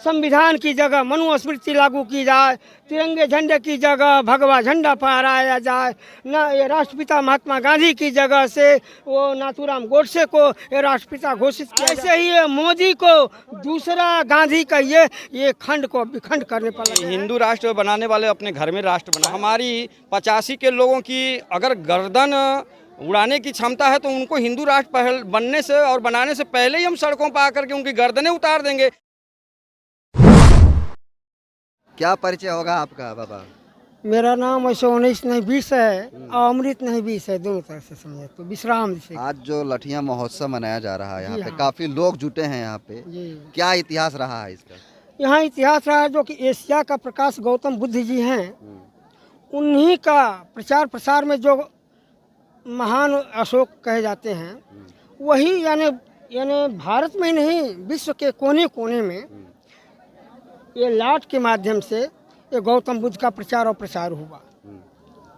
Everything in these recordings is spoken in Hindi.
संविधान की जगह मनुस्मृति लागू की जाए, तिरंगे झंडे की जगह भगवा झंडा फहराया जाए, न ये राष्ट्रपिता महात्मा गांधी की जगह से वो नाथूराम गोडसे को ये राष्ट्रपिता घोषित किया। ऐसे ही ये मोदी को दूसरा गांधी कहिए, ये खंड को विखंड करने पर लगे। हिंदू राष्ट्र बनाने वाले अपने घर में राष्ट्र बना। हमारी 85 के लोगों की अगर गर्दन उड़ाने की क्षमता है तो उनको हिंदू राष्ट्र बनने से और बनाने से पहले ही हम सड़कों पर आकर के उनकी गर्दनें उतार देंगे। क्या परिचय होगा आपका बाबा? मेरा नाम वैसे 19 नहीं 20 है और अमृत नहीं 20 है, दोनों तरह से समझे तो विश्राम से। आज जो लठिया महोत्सव मनाया जा रहा है यहाँ जी पे हाँ। काफी लोग जुटे हैं यहाँ पे, जी, क्या इतिहास रहा है इसका? यहाँ इतिहास रहा है जो कि एशिया का प्रकाश गौतम बुद्ध जी हैं, उन्हीं का प्रचार प्रसार में जो महान अशोक कहे जाते हैं, वही यानी यानी भारत में ही नहीं विश्व के कोने कोने में ये लाट के माध्यम से ये गौतम बुद्ध का प्रचार और प्रसार हुआ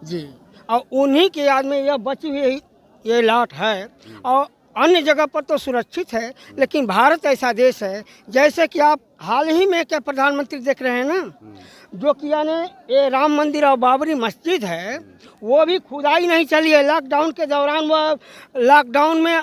जी। और उन्हीं के याद में यह बची हुई ये लाट है, और अन्य जगह पर तो सुरक्षित है, लेकिन भारत ऐसा देश है, जैसे कि आप हाल ही में क्या प्रधानमंत्री देख रहे हैं ना, जो कि यानी ये राम मंदिर और बाबरी मस्जिद है, वो भी खुदाई नहीं चली है। लॉकडाउन के दौरान वो लॉकडाउन में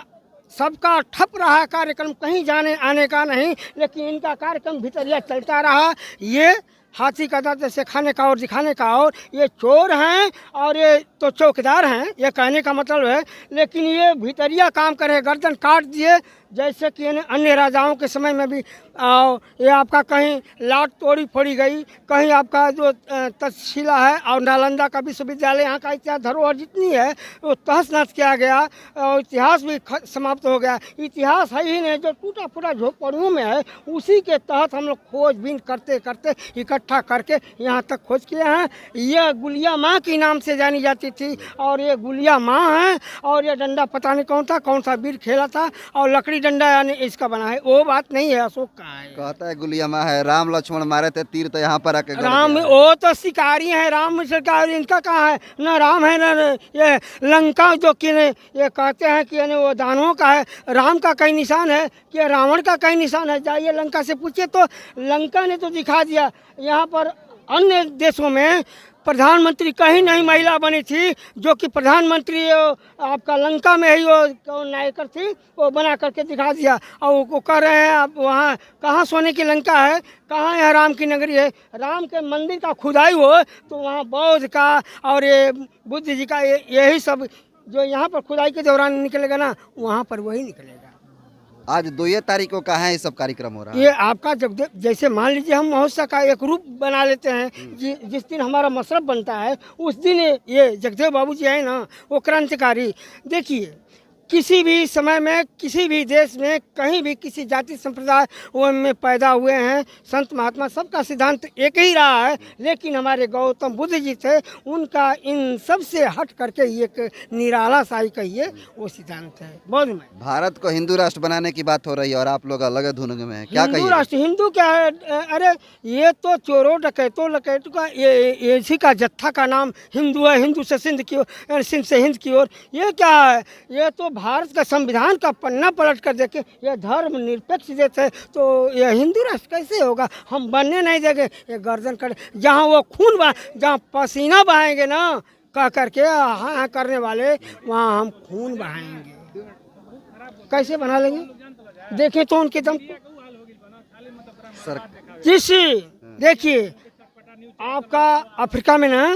सबका ठप रहा कार्यक्रम, कहीं जाने आने का नहीं, लेकिन इनका कार्यक्रम भीतरिया चलता रहा। ये हाथी का दांत जैसे खाने का और दिखाने का, और ये चोर हैं और ये तो चौकीदार हैं, ये कहने का मतलब है, लेकिन ये भीतरिया काम करे, गर्दन काट दिए, जैसे कि अन्य राजाओं के समय में भी ये आपका कहीं लाट तोड़ी फोड़ी गई, कहीं आपका जो तक्षशिला है और नालंदा का विश्वविद्यालय, यहाँ का इतिहास धरोहर जितनी है वो तहस नहस किया गया और इतिहास भी समाप्त हो गया। इतिहास है ही नहीं, जो टूटा फूटा झोपड़ियों में है, उसी के तहत हम लोग खोजबीन करते करते इकट्ठा करके यहाँ तक खोज किए हैं। यह गुलिया माँ के नाम से जानी जाती थी, और ये गुलिया माँ है, और ये डंडा पता नहीं कौन था, कौन सा वीर खेला था, और लकड़ी डंडा यानी इसका बना है, वो बात नहीं है, अशोक का है। कहता है गुलिया माँ है, राम लक्ष्मण मारे थे तीर तो यहाँ पर आके गड़ राम गया। वो तो शिकारी है, राम शिकारी, इनका कहाँ है, न राम है न ये लंका, जो कि ये कहते हैं कि यानी वो दानवों का है, राम का कहीं निशान है कि रावण का कहीं निशान है? जाइए लंका से पूछिए, तो लंका ने तो दिखा दिया। यहाँ पर अन्य देशों में प्रधानमंत्री कहीं नहीं महिला बनी थी, जो कि प्रधानमंत्री आपका लंका में ही वो नायकर थी, वो बना करके दिखा दिया। और वो कह रहे हैं आप वहाँ कहाँ सोने की लंका है, कहाँ यहाँ राम की नगरी है? राम के मंदिर का खुदाई हो तो वहाँ बौद्ध का और ये बुद्ध जी का यही सब जो यहाँ पर खुदाई के दौरान निकलेगा ना, वहाँ पर वही निकलेगा। आज 2 तारीख को कहाँ है ये सब कार्यक्रम हो रहा है? ये आपका जब जैसे मान लीजिए हम महोत्सव का एक रूप बना लेते हैं, जिस दिन हमारा मशरफ बनता है उस दिन ये जगदेव बाबू जी है ना, वो क्रांतिकारी। देखिए किसी भी समय में, किसी भी देश में, कहीं भी किसी जाति संप्रदाय वो में पैदा हुए हैं, संत महात्मा सबका सिद्धांत एक ही रहा है, लेकिन हमारे गौतम बुद्ध जी थे, उनका इन सब से हट करके एक निराला शाही कहिए वो सिद्धांत है बौद्ध में। भारत को हिंदू राष्ट्र बनाने की बात हो रही है और आप लोग अलग धुन में हैं, क्या हिंदू कहिए? राष्ट्र, हिंदू क्या है? अरे ये तो चोरों डकैतों लकैतों का ये इसी का जत्था का नाम हिंदू है, हिंदू से सिंध की ओर, सिंध से हिंद की ओर। ये क्या है? ये तो भारत का संविधान का पन्ना पलट कर देखे, ये धर्म निरपेक्ष देश है, तो ये हिंदू राष्ट्र कैसे होगा? हम बनने नहीं देंगे। ये गर्दन कर, जहाँ वो खून जहाँ पसीना बहाएंगे ना कह करके हाँ करने वाले, वहाँ हम खून बहाएंगे। कैसे बना लेंगे? देखें तो उनके दम सर देखिए आपका अफ्रीका में ना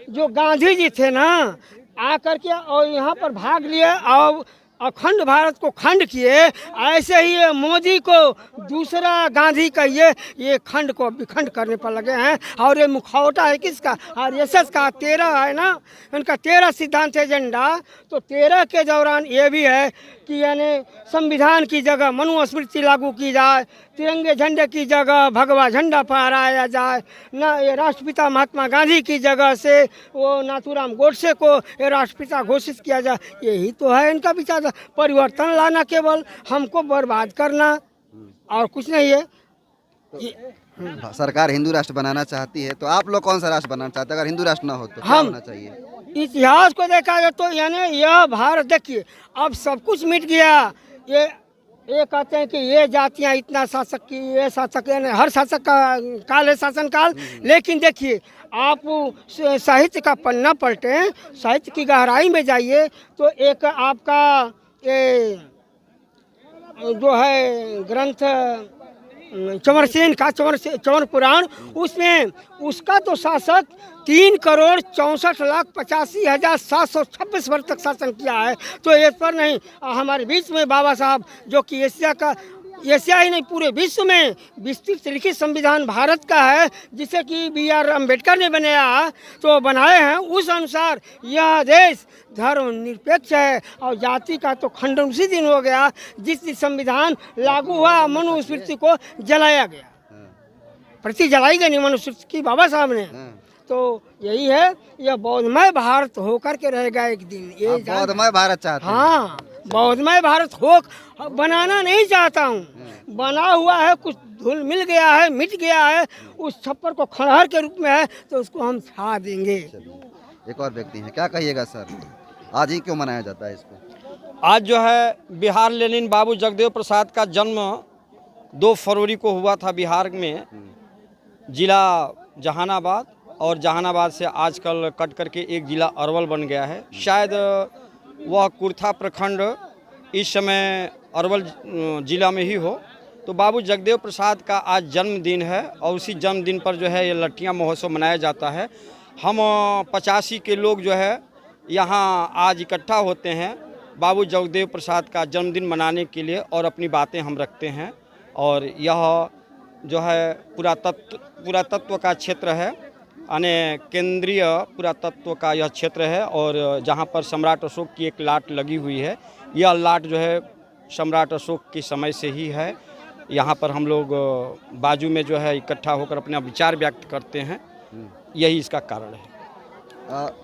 जो गांधी जी थे ना, आकर के और यहाँ पर भाग लिए और अखंड भारत को खंड किए, ऐसे ही ये मोदी को दूसरा गांधी कहिए, ये खंड को विखंड करने पर लगे हैं। और ये मुखौटा है किसका? आरएसएस का। 13 है ना, इनका 13 सिद्धांत एजेंडा, तो 13 के दौरान ये भी है कि यानी संविधान की जगह मनुस्मृति लागू की जाए, तिरंगे झंडे की जगह भगवा झंडा फहराया जाए, न ये राष्ट्रपिता महात्मा गांधी की जगह से वो नाथूराम गोडसे को ये राष्ट्रपिता घोषित किया जाए। यही तो है इनका विचार। परिवर्तन लाना, केवल हमको बर्बाद करना और कुछ नहीं है। सरकार हिंदू राष्ट्र बनाना चाहती है, तो आप लोग कौन सा राष्ट्र बनाना चाहते हैं? अगर हिंदू राष्ट्र ना हो तो क्या हम होना चाहिए? इतिहास को देखा जाए तो यानी यह भारत, देखिए अब सब कुछ मिट गया। ये ये कहते हैं कि ये जातियां इतना शासक की, ये शासक, यानी हर शासक का काल है शासन काल। लेकिन देखिए, आप साहित्य का पन्ना पलटें, साहित्य की गहराई में जाइए तो एक आपका ये जो है ग्रंथ चंवरसेन का चंवर पुराण, उसमें उसका तो शासक 3,64,85,726 वर्ष तक शासन किया है। तो इस पर नहीं, हमारे बीच में बाबा साहब जो कि एशिया ही नहीं पूरे विश्व में विस्तृत लिखित संविधान भारत का है, जिसे कि B.R. अम्बेडकर ने बनाए हैं। उस अनुसार यह देश धर्म निरपेक्ष है और जाति का तो खंडन उसी दिन हो गया जिस दिन संविधान लागू हुआ, मनुस्मृति को जलाया गया, प्रति जलाई गई मनुस्मृति की बाबा साहब ने। तो यही है, यह बौद्धमय भारत होकर के रहेगा एक दिन। ये बौद्धमय भारत चाहते हैं? हाँ, बौद्धमय भारत हो बनाना नहीं चाहता हूँ, बना हुआ है, कुछ धूल मिल गया है, मिट गया है, उस छप्पर को खंडहर के रूप में है, तो उसको हम छा देंगे। एक और व्यक्ति हैं, क्या कहिएगा सर, आज ही क्यों मनाया जाता है इसको? आज जो है बिहार लेनिन बाबू जगदेव प्रसाद का जन्म 2 फरवरी को हुआ था बिहार में, जिला जहानाबाद, और जहानाबाद से आजकल कट करके एक जिला अरवल बन गया है। शायद वह कुर्था प्रखंड इस समय अरवल जिला में ही हो। तो बाबू जगदेव प्रसाद का आज जन्मदिन है और उसी जन्मदिन पर जो है ये लट्टियाँ महोत्सव मनाया जाता है। हम 85 के लोग जो है यहाँ आज इकट्ठा होते हैं बाबू जगदेव प्रसाद का जन्मदिन मनाने के लिए, और अपनी बातें हम रखते हैं। और यह जो है पुरातत्व का क्षेत्र है, यानी केंद्रीय पुरातत्व का यह क्षेत्र है, और जहाँ पर सम्राट अशोक की एक लाट लगी हुई है। यह लाट जो है सम्राट अशोक के समय से ही है। यहाँ पर हम लोग बाजू में जो है इकट्ठा होकर अपना विचार व्यक्त करते हैं, यही इसका कारण है।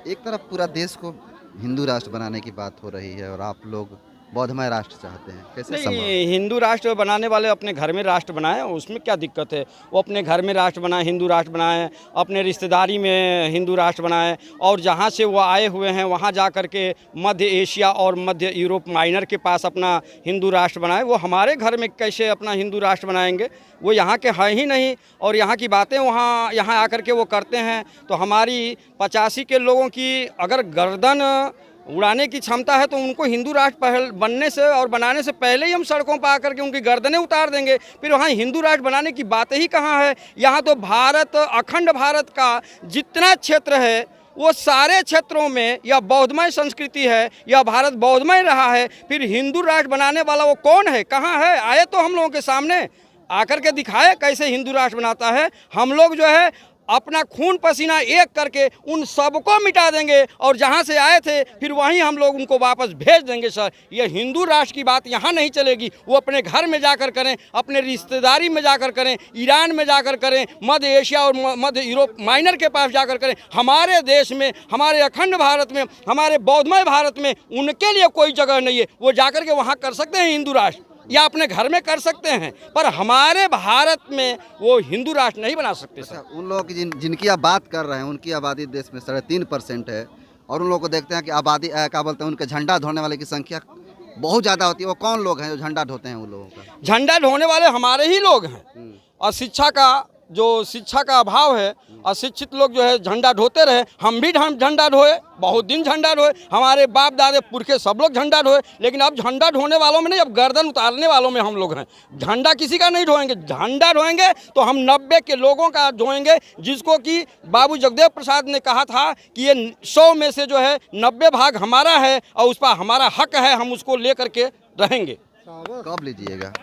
एक तरफ पूरा देश को हिंदू राष्ट्र बनाने की बात हो रही है और आप लोग बौद्धमय राष्ट्र चाहते हैं, कैसे संभव? नहीं, हिंदू राष्ट्र बनाने वाले अपने घर में राष्ट्र बनाएं, उसमें क्या दिक्कत है? वो अपने घर में राष्ट्र बनाएं, हिंदू राष्ट्र बनाएं, अपने रिश्तेदारी में हिंदू राष्ट्र बनाएं, और जहाँ से वो आए हुए हैं वहाँ जा कर के मध्य एशिया और मध्य यूरोप माइनर के पास अपना हिंदू राष्ट्र बनाएं। वो हमारे घर में कैसे अपना हिंदू राष्ट्र बनाएंगे? वो यहाँ के हैं ही नहीं, और यहाँ की बातें यहाँ आकर के वो करते हैं। तो हमारी 85 के लोगों की अगर गर्दन उड़ाने की क्षमता है तो उनको हिंदू राष्ट्र बनने से और बनाने से पहले ही हम सड़कों पर आकर के उनकी गर्दनें उतार देंगे। फिर वहाँ हिंदू राष्ट्र बनाने की बात ही कहाँ है? यहाँ तो भारत, अखंड भारत का जितना क्षेत्र है वो सारे क्षेत्रों में यह बौद्धमय संस्कृति है, यह भारत बौद्धमय रहा है। फिर हिंदू राष्ट्र बनाने वाला वो कौन है, कहाँ है? आए तो हम लोगों के सामने आकर के दिखाए कैसे हिंदू राष्ट्र बनाता है। हम लोग जो है अपना खून पसीना एक करके उन सबको मिटा देंगे, और जहाँ से आए थे फिर वहीं हम लोग उनको वापस भेज देंगे। सर, ये हिंदू राष्ट्र की बात यहाँ नहीं चलेगी। वो अपने घर में जाकर करें, अपने रिश्तेदारी में जाकर करें, ईरान में जाकर करें, मध्य एशिया और मध्य यूरोप माइनर के पास जाकर करें। हमारे देश में, हमारे अखंड भारत में, हमारे बौद्धमय भारत में उनके लिए कोई जगह नहीं है। वो जाकर के वहाँ कर सकते हैं हिंदू राष्ट्र, या अपने घर में कर सकते हैं, पर हमारे भारत में वो हिंदू राष्ट्र नहीं बना सकते। सर, उन लोगों की जिनकी आप बात कर रहे हैं, उनकी आबादी देश में 3.5% है, और उन लोगों को देखते हैं कि आबादी क्या बोलते हैं, उनके झंडा ढोने वाले की संख्या बहुत ज़्यादा होती है। वो कौन लोग हैं जो झंडा ढोते हैं? उन लोगों का झंडा ढोने वाले हमारे ही लोग हैं। और शिक्षा का अभाव है, अशिक्षित लोग जो है झंडा ढोते रहे। हम भी झंडा ढोए, बहुत दिन झंडा ढोए, हमारे बाप दादे पुरखे सब लोग झंडा ढोए, लेकिन अब झंडा ढोने वालों में नहीं, अब गर्दन उतारने वालों में हम लोग हैं। झंडा किसी का नहीं ढोएंगे, झंडा ढोएंगे तो हम 90 के लोगों का ढोएंगे, जिसको कि बाबू जगदेव प्रसाद ने कहा था कि ये 100 में से जो है 90 भाग हमारा है और उस पर हमारा हक है, हम उसको ले करके रहेंगे। कब लीजिएगा?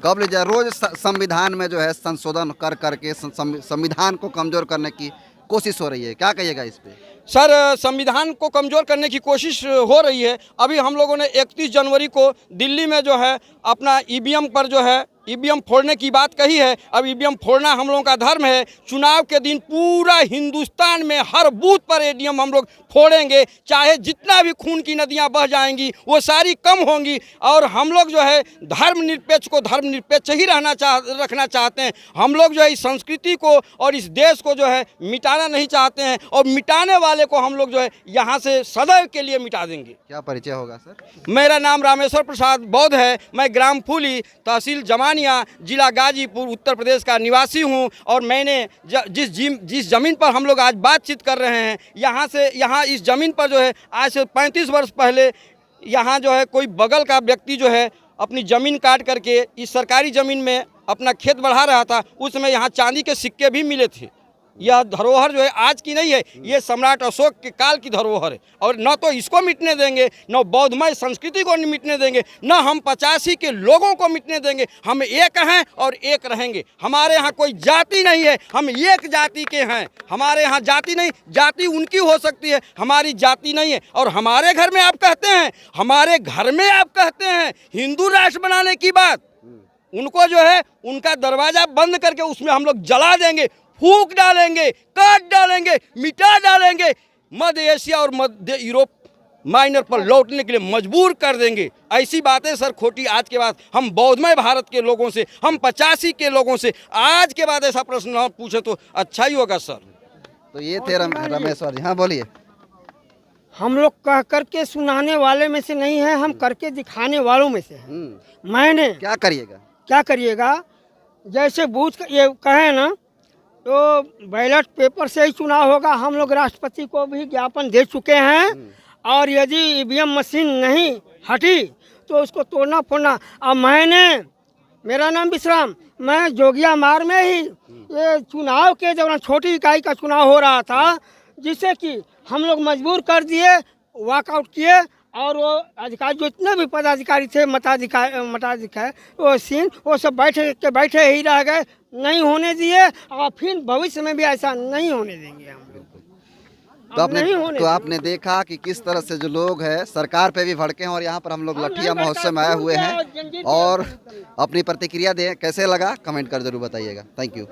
कब लीजिएगा? रोज संविधान में जो है संशोधन कर करके संविधान को कमजोर करने की कोशिश हो रही है, क्या कहिएगा इस पे? सर, संविधान को कमज़ोर करने की कोशिश हो रही है। अभी हम लोगों ने 31 जनवरी को दिल्ली में जो है अपना EVM पर जो है ईवीएम फोड़ने की बात कही है। अब ईवीएम फोड़ना हम लोगों का धर्म है। चुनाव के दिन पूरा हिंदुस्तान में हर बूथ पर ईवीएम हम लोग फोड़ेंगे, चाहे जितना भी खून की नदियां बह जाएंगी वो सारी कम होंगी। और हम लोग जो है धर्मनिरपेक्ष को धर्मनिरपेक्ष ही रखना चाहते हैं। हम लोग जो है इस संस्कृति को और इस देश को जो है मिटाना नहीं चाहते हैं, और मिटाने वाले को हम लोग जो है यहाँ से सदैव के लिए मिटा देंगे। क्या परिचय होगा सर? मेरा नाम रामेश्वर प्रसाद बौद्ध है। मैं ग्राम फूली, तहसील जमानिया, जिला गाजीपुर, उत्तर प्रदेश का निवासी हूं। और मैंने जिस जमीन पर हम लोग आज बातचीत कर रहे हैं, यहाँ इस जमीन पर जो है आज से 35 वर्ष पहले यहाँ जो है कोई बगल का व्यक्ति जो है अपनी ज़मीन काट करके इस सरकारी ज़मीन में अपना खेत बढ़ा रहा था। उस समय यहाँ चांदी के सिक्के भी मिले थे। यह धरोहर जो है आज की नहीं है, ये सम्राट अशोक के काल की धरोहर है। और न तो इसको मिटने देंगे, न बौद्धमय संस्कृति को मिटने देंगे, न हम 85 के लोगों को मिटने देंगे। हम एक हैं और एक रहेंगे। हमारे यहाँ कोई जाति नहीं है, हम एक जाति के हैं। हमारे यहाँ जाति नहीं, जाति उनकी हो सकती है, हमारी जाति नहीं है। और हमारे घर में आप कहते हैं हिंदू राष्ट्र बनाने की बात, उनको जो है उनका दरवाजा बंद करके उसमें हम लोग जला देंगे, फूंक डालेंगे, काट डालेंगे, मिटा डालेंगे। मध्य एशिया और मध्य यूरोप माइनर पर लौटने के लिए मजबूर कर देंगे। ऐसी बातें सर खोटी आज के बाद हम बौद्धमय भारत के लोगों से, हम 85 के लोगों से आज के बाद ऐसा प्रश्न न पूछे तो अच्छा ही होगा सर। तो ये थे रामेश्वर जी। हाँ बोलिए। हम लोग कह करके सुनाने वाले में से नहीं है, हम करके दिखाने वालों में से हैं। मैंने क्या करिएगा जैसे बूथ ये कहे ना, तो बैलेट पेपर से ही चुनाव होगा। हम लोग राष्ट्रपति को भी ज्ञापन दे चुके हैं, और यदि ईवीएम मशीन नहीं हटी तो उसको तोड़ना फोड़ना। अब मेरा नाम विश्राम, मैं जोगिया मार में ही ये चुनाव के दौरान छोटी इकाई का चुनाव हो रहा था, जिससे कि हम लोग मजबूर कर दिए, वॉकआउट किए। और वो अधिकारी जितने भी पदाधिकारी थे, मताधिकारी वो सब बैठे ही रह गए, नहीं होने दिए। और फिर भविष्य में भी ऐसा नहीं होने देंगे हम लोग। तो आपने देखा कि किस तरह से जो लोग हैं सरकार पे भी भड़के हैं, और यहाँ पर हम लोग लठिया महोत्सव में आए हुए हैं। और अपनी प्रतिक्रिया दें, कैसे लगा कमेंट कर जरूर बताइएगा। Thank you.